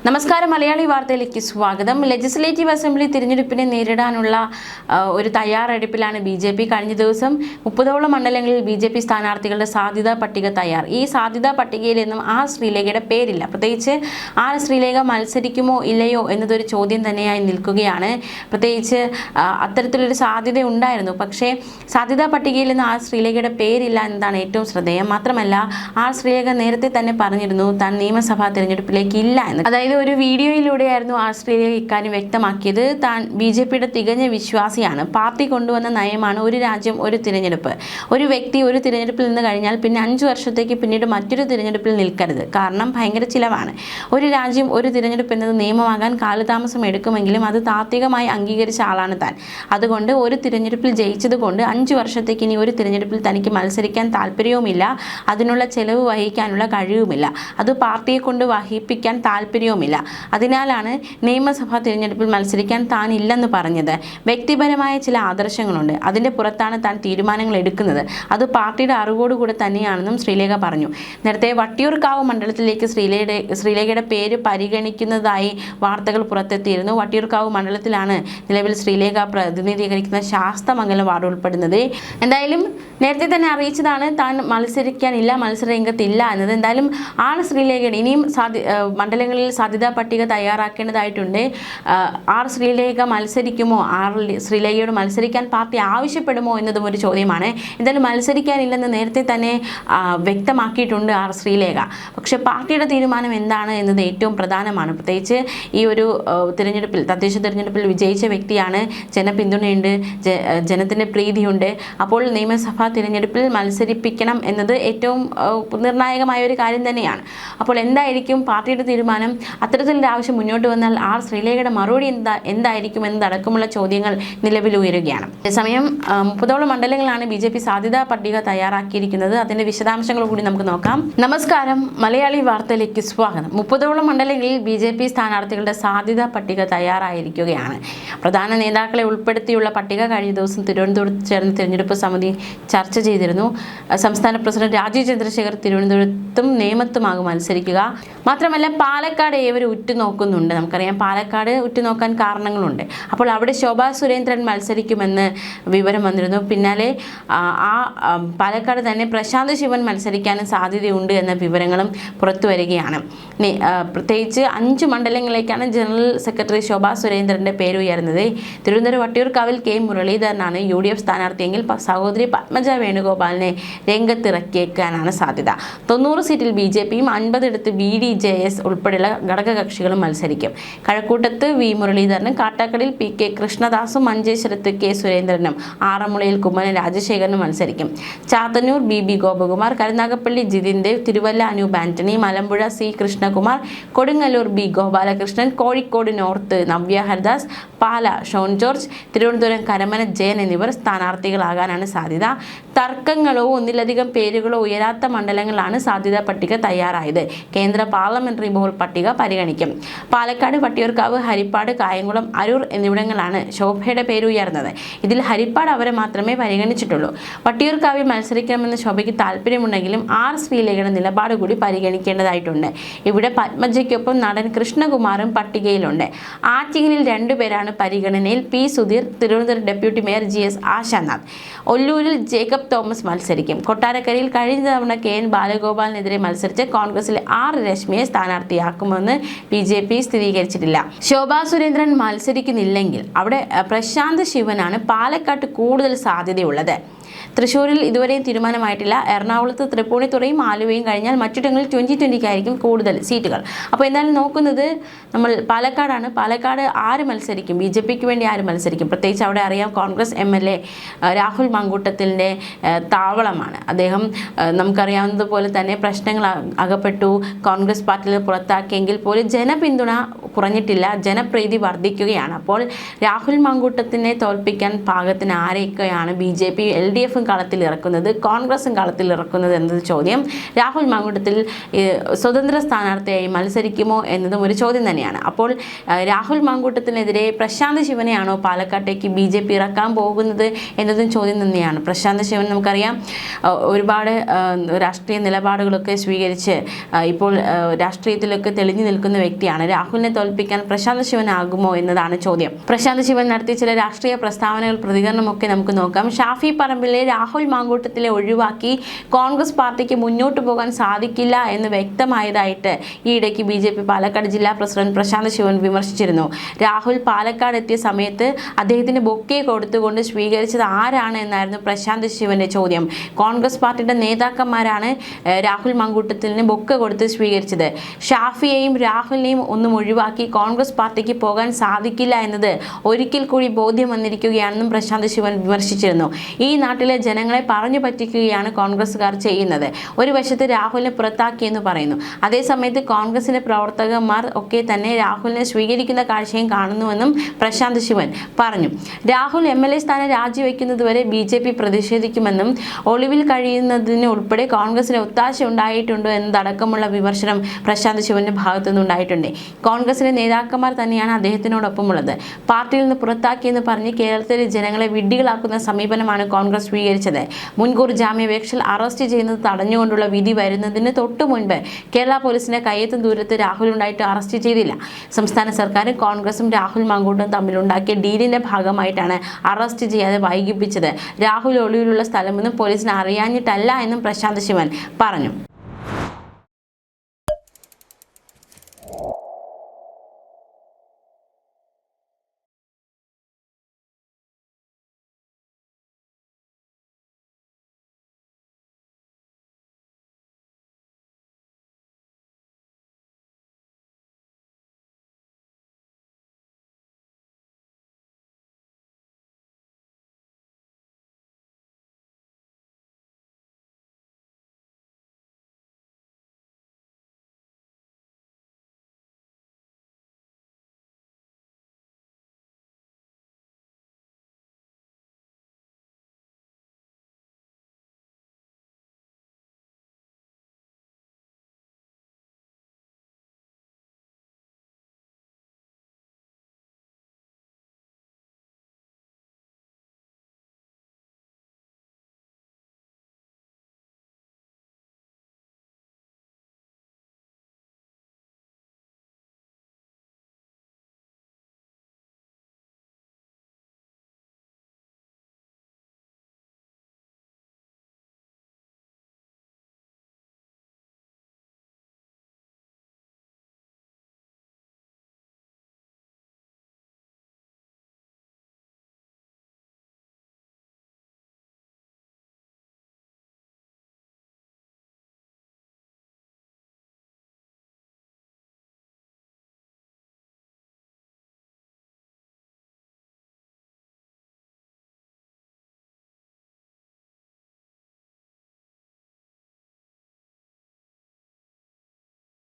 നമസ്കാരം, മലയാളി വാർത്തയിലേക്ക് സ്വാഗതം. ലെജിസ്ലേറ്റീവ് അസംബ്ലി തിരഞ്ഞെടുപ്പിനെ നേരിടാനുള്ള ഒരു തയ്യാറെടുപ്പിലാണ് BJP. കഴിഞ്ഞ ദിവസം 30ഓളം മണ്ഡലങ്ങളിൽ BJP സ്ഥാനാർത്ഥികളുടെ സാധ്യതാ പട്ടിക തയ്യാർ. ഈ സാധ്യതാ പട്ടികയിൽ നിന്നും ശ്രീലേഖയുടെ പേരില്ല. പ്രത്യേകിച്ച് ശ്രീലേഖ മത്സരിക്കുമോ ഇല്ലയോ എന്നതൊരു ചോദ്യം തന്നെയായി നിൽക്കുകയാണ്. പ്രത്യേകിച്ച് അത്തരത്തിലൊരു സാധ്യത ഉണ്ടായിരുന്നു. പക്ഷേ സാധ്യതാ പട്ടികയിൽ നിന്ന് ശ്രീലേഖയുടെ പേരില്ല എന്നതാണ് ഏറ്റവും ശ്രദ്ധേയം. മാത്രമല്ല ശ്രീലേഖ നേരത്തെ തന്നെ പറഞ്ഞിരുന്നു താൻ നിയമസഭാ തിരഞ്ഞെടുപ്പിലേക്ക് ഇല്ല എന്ന്. അതായത് ഒരു വീഡിയോയിലൂടെയായിരുന്നു ശ്രീലേഖ ഇക്കാര്യം വ്യക്തമാക്കിയത്. താൻ BJPയുടെ തികഞ്ഞ വിശ്വാസിയാണ്. പാർട്ടി കൊണ്ടുവന്ന നയമാണ് ഒരു രാജ്യം ഒരു തിരഞ്ഞെടുപ്പ്. ഒരു വ്യക്തി ഒരു തിരഞ്ഞെടുപ്പിൽ നിന്ന് കഴിഞ്ഞാൽ പിന്നെ 5 വർഷത്തേക്ക് പിന്നീട് മറ്റൊരു തിരഞ്ഞെടുപ്പിൽ നിൽക്കരുത്. കാരണം ഭയങ്കര ചിലവാണ്. ഒരു രാജ്യം ഒരു തിരഞ്ഞെടുപ്പ് എന്നത് നിയമമാകാൻ കാലതാമസം എടുക്കുമെങ്കിലും അത് താത്വികമായി അംഗീകരിച്ച ആളാണ് താൻ. അതുകൊണ്ട് ഒരു തിരഞ്ഞെടുപ്പിൽ ജയിച്ചതുകൊണ്ട് 5 വർഷത്തേക്ക് ഇനി ഒരു തിരഞ്ഞെടുപ്പിൽ തനിക്ക് മത്സരിക്കാൻ താല്പര്യവുമില്ല. അതിനുള്ള ചെലവ് വഹിക്കാനുള്ള കഴിവുമില്ല. അത് പാർട്ടിയെ കൊണ്ട് വഹിപ്പിക്കാൻ താല്പര്യവുമില്ല. അതിനാലാണ് നിയമസഭാ തിരഞ്ഞെടുപ്പിൽ മത്സരിക്കാൻ താൻ ഇല്ലെന്ന് പറഞ്ഞത്. വ്യക്തിപരമായ ചില ആദർശങ്ങളുണ്ട്. അതിൻ്റെ പുറത്താണ് താൻ തീരുമാനങ്ങൾ എടുക്കുന്നത്. അത് പാർട്ടിയുടെ അറിവോടുകൂടെ തന്നെയാണെന്നും ശ്രീലേഖ പറഞ്ഞു. നേരത്തെ വട്ടിയൂർക്കാവ് മണ്ഡലത്തിലേക്ക് ശ്രീലേഖയുടെ പേര് പരിഗണിക്കുന്നതായി വാർത്തകൾ പുറത്തെത്തിയിരുന്നു. വട്ടിയൂർക്കാവ് മണ്ഡലത്തിലാണ് നിലവിൽ ശ്രീലേഖ പ്രതിനിധീകരിക്കുന്ന ശാസ്തമംഗലം വാർഡ് ഉൾപ്പെടുന്നത്. എന്തായാലും നേരത്തെ തന്നെ അറിയിച്ചതാണ് താൻ മത്സരിക്കാനില്ല, മത്സരരംഗത്തില്ല എന്നത്. എന്തായാലും ശ്രീലേഖയുടെ ഇനിയും മണ്ഡലങ്ങളിൽ സാധ്യതാ പട്ടിക തയ്യാറാക്കേണ്ടതായിട്ടുണ്ട്. ശ്രീലേഖ മത്സരിക്കുമോ, ശ്രീലേഖയോട് മത്സരിക്കാൻ പാർട്ടി ആവശ്യപ്പെടുമോ എന്നതും ഒരു ചോദ്യമാണ്. എന്തായാലും മത്സരിക്കാനില്ലെന്ന് നേരത്തെ തന്നെ വ്യക്തമാക്കിയിട്ടുണ്ട് ശ്രീലേഖ. പക്ഷേ പാർട്ടിയുടെ തീരുമാനം എന്താണ് എന്നത് ഏറ്റവും പ്രധാനമാണ്. പ്രത്യേകിച്ച് ഈ ഒരു തിരഞ്ഞെടുപ്പിൽ, തദ്ദേശ തിരഞ്ഞെടുപ്പിൽ വിജയിച്ച വ്യക്തിയാണ്. ജനപിന്തുണയുണ്ട്, ജനത്തിൻ്റെ പ്രീതിയുണ്ട്. അപ്പോൾ നിയമസഭാ തിരഞ്ഞെടുപ്പിൽ മത്സരിപ്പിക്കണം എന്നത് ഏറ്റവും നിർണായകമായ ഒരു കാര്യം തന്നെയാണ്. അപ്പോൾ എന്തായിരിക്കും പാർട്ടിയുടെ തീരുമാനം? അത്തരത്തിലൊരു ആവശ്യം മുന്നോട്ട് വന്നാൽ ശ്രീലേഖയുടെ മറുപടി എന്തായിരിക്കും എന്നതടക്കമുള്ള ചോദ്യങ്ങൾ നിലവിൽ ഉയരുകയാണ്. അതേസമയം 30ഓളം മണ്ഡലങ്ങളാണ് BJP സാധ്യതാ പട്ടിക തയ്യാറാക്കിയിരിക്കുന്നത്. അതിന്റെ വിശദാംശങ്ങൾ കൂടി നമുക്ക് നോക്കാം. നമസ്കാരം, മലയാളി വാർത്തയിലേക്ക് സ്വാഗതം. 30ഓളം മണ്ഡലങ്ങളിൽ BJP സ്ഥാനാർത്ഥികളുടെ സാധ്യതാ പട്ടിക തയ്യാറായിരിക്കുകയാണ്. പ്രധാന നേതാക്കളെ ഉൾപ്പെടുത്തിയുള്ള പട്ടിക കഴിഞ്ഞ ദിവസം തിരുവനന്തപുരത്ത് ചേർന്ന തിരഞ്ഞെടുപ്പ് സമിതി ചർച്ച ചെയ്തിരുന്നു. സംസ്ഥാന പ്രസിഡന്റ് രാജീവ് ചന്ദ്രശേഖർ തിരുവനന്തപുരത്തും നേമത്തുമാകും മത്സരിക്കുക. മാത്രമല്ല പാലക്കാട് ഏവരും ഉറ്റുനോക്കുന്നുണ്ട്. നമുക്കറിയാം പാലക്കാട് ഉറ്റുനോക്കാൻ കാരണങ്ങളുണ്ട്. അപ്പോൾ അവിടെ ശോഭാ സുരേന്ദ്രൻ മത്സരിക്കുമെന്ന് വിവരം വന്നിരുന്നു. പിന്നാലെ പാലക്കാട് തന്നെ പ്രശാന്ത് ശിവൻ മത്സരിക്കാനും സാധ്യതയുണ്ട് എന്ന വിവരങ്ങളും പുറത്തു വരികയാണ്. പ്രത്യേകിച്ച് 5 മണ്ഡലങ്ങളിലേക്കാണ് ജനറൽ സെക്രട്ടറി ശോഭാ സുരേന്ദ്രൻ്റെ പേര് ഉയർന്നത്. തിരുവനന്തപുരം വട്ടിയൂർക്കാവിൽ K മുരളീധരനാണ് UDF സ്ഥാനാർത്ഥിയെങ്കിൽ സഹോദരി പത്മജ വേണുഗോപാലിനെ രംഗത്തിറക്കിയേക്കാനാണ് സാധ്യത. 90 സീറ്റിൽ BJPയും 50 BDJS ഉൾപ്പെടെയുള്ള ഘടകകക്ഷികളും മത്സരിക്കും. കഴക്കൂട്ടത്ത് V മുരളീധരനും, കാട്ടാക്കടയിൽ PK കൃഷ്ണദാസും, മഞ്ചേശ്വരത്ത് K സുരേന്ദ്രനും, ആറന്മുളയിൽ കുമ്മനം രാജശേഖരനും മത്സരിക്കും. Chathannoor BB Gopakumar, Karunagappally Jithin Dev, Thiruvalla Anoop Antony, Malampuzha C Krishnakumar, Kodungallur B Gopalakrishnan, Kozhikode north Navya Haridas, Pala Shone George, Thiruvananthapuram Karamana Jayan എന്നിവർ സ്ഥാനാർത്ഥികളാകാനാണ് സാധ്യത. തർക്കങ്ങളോ ഒന്നിലധികം പേരുകളോ ഉയരാത്ത മണ്ഡലങ്ങളാണ് സാധ്യതാ പട്ടിക തയ്യാറായത്. കേന്ദ്ര പാർലമെന്ററി ബോർഡ് പട്ടിക പരിഗണിക്കും. പാലക്കാട്, വട്ടിയൂർക്കാവ്, ഹരിപ്പാട്, കായംകുളം, അരൂർ എന്നിവിടങ്ങളാണ് ശോഭയുടെ പേര് ഉയർന്നത്. ഇതിൽ ഹരിപ്പാട് അവരെ മാത്രമേ പരിഗണിച്ചിട്ടുള്ളൂ. വട്ടിയൂർക്കാവിൽ മത്സരിക്കണമെന്ന് ശോഭയ്ക്ക് താല്പര്യമുണ്ടെങ്കിലും ശ്രീലേഖയുടെ നിലപാട് കൂടി പരിഗണിക്കേണ്ടതായിട്ടുണ്ട്. ഇവിടെ പത്മജയ്ക്കൊപ്പം നടൻ കൃഷ്ണകുമാറും പട്ടികയിലുണ്ട്. ആറ്റിങ്ങലിൽ 2 പേരാണ് പരിഗണനയിൽ. P Sudheer, Thiruvananthapuram deputy mayor GS Ashanath. ഒല്ലൂരിൽ ജേക്കബ് തോമസ് മത്സരിക്കും. കൊട്ടാരക്കരയിൽ കഴിഞ്ഞ തവണ KN ബാലഗോപാലിനെതിരെ മത്സരിച്ച് കോൺഗ്രസിലെ രശ്മിയെ സ്ഥാനാർത്ഥിയാക്കുമെന്ന് BJP സ്ഥിരീകരിച്ചിട്ടില്ല. ശോഭാ സുരേന്ദ്രൻ മത്സരിക്കുന്നില്ലെങ്കിൽ അവിടെ പ്രശാന്ത് ശിവനാണ് പാലക്കാട്ട് കൂടുതൽ സാധ്യതയുള്ളത്. തൃശ്ശൂരിൽ ഇതുവരെയും തീരുമാനമായിട്ടില്ല. എറണാകുളത്ത് തൃപ്പൂണിത്തുറയും ആലുവയും കഴിഞ്ഞാൽ മറ്റിടങ്ങളിൽ 2020 കൂടുതൽ സീറ്റുകൾ. അപ്പോൾ എന്തായാലും നോക്കുന്നത് നമ്മൾ പാലക്കാടാണ്. പാലക്കാട് ആര് മത്സരിക്കും? BJPക്ക് വേണ്ടി ആര് മത്സരിക്കും? പ്രത്യേകിച്ച് അവിടെ അറിയാം കോൺഗ്രസ് MLA രാഹുൽ മാങ്കൂട്ടത്തിൻ്റെ താവളമാണ്. അദ്ദേഹം നമുക്കറിയാവുന്നതുപോലെ തന്നെ പ്രശ്നങ്ങൾ അകപ്പെട്ടു. കോൺഗ്രസ് പാർട്ടിയിൽ പുറത്താക്കിയെങ്കിൽ പോലും ജനപിന്തുണ കുറഞ്ഞിട്ടില്ല, ജനപ്രീതി വർദ്ധിക്കുകയാണ്. അപ്പോൾ രാഹുൽ മാങ്കൂട്ടത്തിനെ തോൽപ്പിക്കാൻ പാകത്തിന് ആരെയൊക്കെയാണ് BJP LDF LDFും കളത്തിലിറക്കുന്നത്, കോൺഗ്രസും കളത്തിലിറക്കുന്നത് എന്നത് ചോദ്യം. രാഹുൽ മാങ്കൂട്ടത്തിൽ സ്വതന്ത്ര സ്ഥാനാർത്ഥിയായി മത്സരിക്കുമോ എന്നതും ഒരു ചോദ്യം തന്നെയാണ്. അപ്പോൾ രാഹുൽ മാങ്കൂട്ടത്തിനെതിരെ പ്രശാന്ത് ശിവനെയാണോ പാലക്കാട്ടേക്ക് BJP ഇറക്കാൻ പോകുന്നത് എന്നതും ചോദ്യം തന്നെയാണ്. പ്രശാന്ത് ശിവൻ നമുക്കറിയാം ഒരുപാട് രാഷ്ട്രീയ നിലപാടുകളൊക്കെ സ്വീകരിച്ച് ഇപ്പോൾ രാഷ്ട്രീയത്തിലൊക്കെ തെളിഞ്ഞു നിൽക്കുന്ന വ്യക്തിയാണ്. രാഹുലിനെ തോൽപ്പിക്കാൻ പ്രശാന്ത് ശിവനാകുമോ എന്നതാണ് ചോദ്യം. പ്രശാന്ത് ശിവൻ നടത്തിയ ചില രാഷ്ട്രീയ പ്രസ്താവനകൾ, പ്രതികരണമൊക്കെ നമുക്ക് നോക്കാം. ഷാഫി പറമ്പിലെ രാഹുൽ മാങ്കൂട്ടത്തിലെ ഒഴിവാക്കി കോൺഗ്രസ് പാർട്ടിക്ക് മുന്നോട്ട് പോകാൻ സാധിക്കില്ല എന്ന് വ്യക്തമായതായിട്ട് ഈയിടയ്ക്ക് BJP പാലക്കാട് ജില്ലാ പ്രസിഡന്റ് പ്രശാന്ത് ശിവൻ വിമർശിച്ചിരുന്നു. രാഹുൽ പാലക്കാട് എത്തിയ സമയത്ത് അദ്ദേഹത്തിന് ബൊക്കെ കൊടുത്തുകൊണ്ട് സ്വീകരിച്ചത് ആരാണ് എന്നായിരുന്നു പ്രശാന്ത് ശിവന്റെ ചോദ്യം. കോൺഗ്രസ് പാർട്ടിയുടെ നേതാക്കന്മാരാണ് രാഹുൽ മാങ്കൂട്ടത്തിന് ബൊക്കെ കൊടുത്ത് സ്വീകരിച്ചത്. ഷാഫിയെയും രാഹുലിനെയും ഒന്നും ഒഴിവാക്കി കോൺഗ്രസ് പാർട്ടിക്ക് പോകാൻ സാധിക്കില്ല എന്നത് ഒരിക്കൽ കൂടി ബോധ്യം വന്നിരിക്കുകയാണെന്നും പ്രശാന്ത് ശിവൻ വിമർശിച്ചിരുന്നു. ഈ നാട്ടിലെ ജനങ്ങളെ പറഞ്ഞു പറ്റിക്കുകയാണ് കോൺഗ്രസ്സുകാർ ചെയ്യുന്നത്. ഒരു വശത്ത് രാഹുലിനെ പുറത്താക്കിയെന്ന് പറയുന്നു, അതേസമയത്ത് കോൺഗ്രസിന്റെ പ്രവർത്തകന്മാർ ഒക്കെ തന്നെ രാഹുലിനെ സ്വീകരിക്കുന്ന കാഴ്ചയും കാണുന്നുവെന്നും പ്രശാന്ത് ശിവൻ പറഞ്ഞു. രാഹുൽ MLA സ്ഥാനം രാജിവെക്കുന്നതുവരെ BJP പ്രതിഷേധിക്കുമെന്നും ഒളിവിൽ കഴിയുന്നതിന് ഉൾപ്പെടെ കോൺഗ്രസിന് ഒത്താശ ഉണ്ടായിട്ടുണ്ടോ എന്നതടക്കമുള്ള വിമർശനം പ്രശാന്ത് ശിവന്റെ ഭാഗത്തു നിന്നുണ്ടായിട്ടുണ്ട്. കോൺഗ്രസിലെ നേതാക്കന്മാർ തന്നെയാണ് അദ്ദേഹത്തിനോടൊപ്പമുള്ളത്. പാർട്ടിയിൽ നിന്ന് പുറത്താക്കിയെന്ന് പറഞ്ഞ് കേരളത്തിലെ ജനങ്ങളെ വിഡ്ഢികളാക്കുന്ന സമീപനമാണ് കോൺഗ്രസ് സ്വീകരിച്ചത്. മുൻകൂർ ജാമ്യാപേക്ഷയിൽ അറസ്റ്റ് ചെയ്യുന്നത് തടഞ്ഞുകൊണ്ടുള്ള വിധി വരുന്നതിന് തൊട്ടു മുൻപ് കേരള പോലീസിന്റെ കയ്യെത്തും ദൂരത്ത് രാഹുൽ ഉണ്ടായിട്ട് അറസ്റ്റ് ചെയ്തില്ല. സംസ്ഥാന സർക്കാരും കോൺഗ്രസും രാഹുൽ മാങ്കൂട്ടും തമ്മിലുണ്ടാക്കിയ ഡീലിന്റെ ഭാഗമായിട്ടാണ് അറസ്റ്റ് ചെയ്യാതെ വൈകിപ്പിച്ചത്. രാഹുൽ ഒളിവിലുള്ള സ്ഥലമെന്നും പോലീസിന് അറിയാഞ്ഞിട്ടല്ല എന്നും പ്രശാന്ത് ശിവൻ പറഞ്ഞു.